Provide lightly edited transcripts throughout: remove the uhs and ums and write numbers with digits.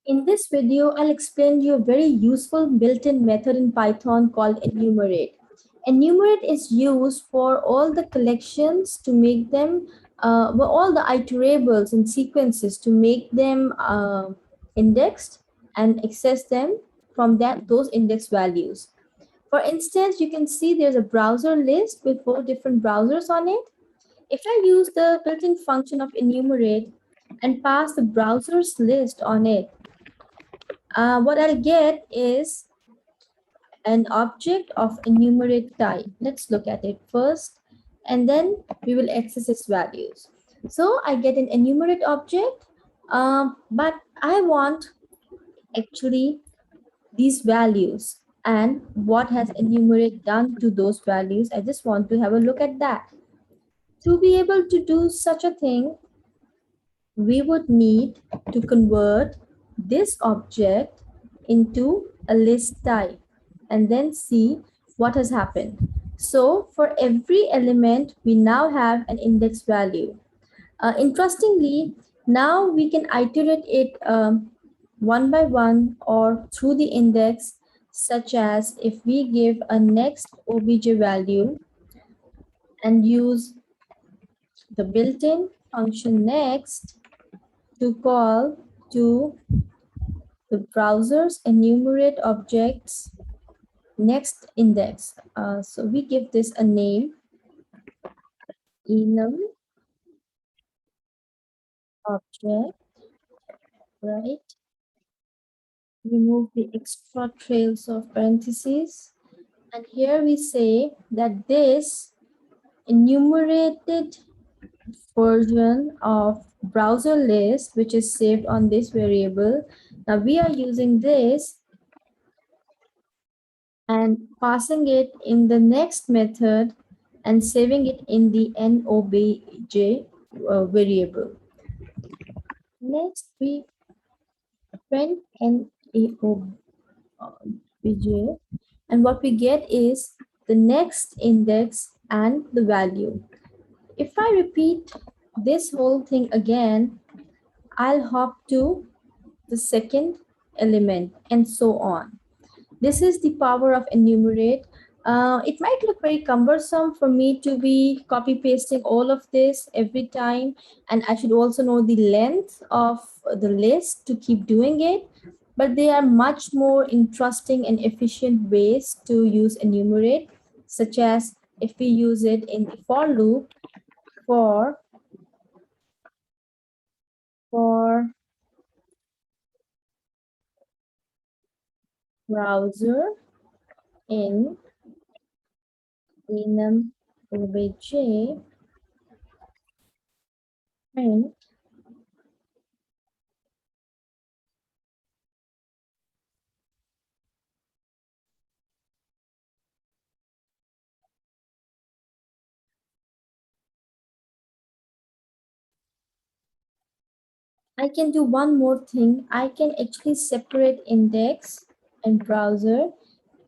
In this video, I'll explain you a very useful built-in method in Python called enumerate. Enumerate is used for all the collections to make them, well, all the iterables and sequences to make them indexed and access them from those index values. For instance, you can see there's a browser list with 4 different browsers on it. If I use the built-in function of enumerate and pass the browsers list on it, what I'll get is an object of enumerate type. Let's look at it first, and then we will access its values. So I get an enumerate object, but I want actually these values and what has enumerate done to those values. I just want to have a look at that. To be able to do such a thing, we would need to convert this object into a list type and then see what has happened. So for every element, we now have an index value. Interestingly, now we can iterate it one by one or through the index, such as if we give a next obj value and use the built-in function next to call to the browser's enumerate objects next index. So we give this a name, enum object, right? Remove the extra trails of parentheses. And here we say that this enumerated version of browser list, which is saved on this variable. Now we are using this and passing it in the next method and saving it in the nobj variable. Next, we print nobj, and what we get is the next index and the value. If I repeat this whole thing again, I'll hop to the second element and so on. This is the power of enumerate. It might look very cumbersome for me to be copy pasting all of this every time, and I should also know the length of the list to keep doing it, but there are much more interesting and efficient ways to use enumerate, such as if we use it in the for loop for browser in enum obj print I can do one more thing. I can actually separate index and browser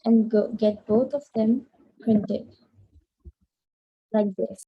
and get both of them printed like this.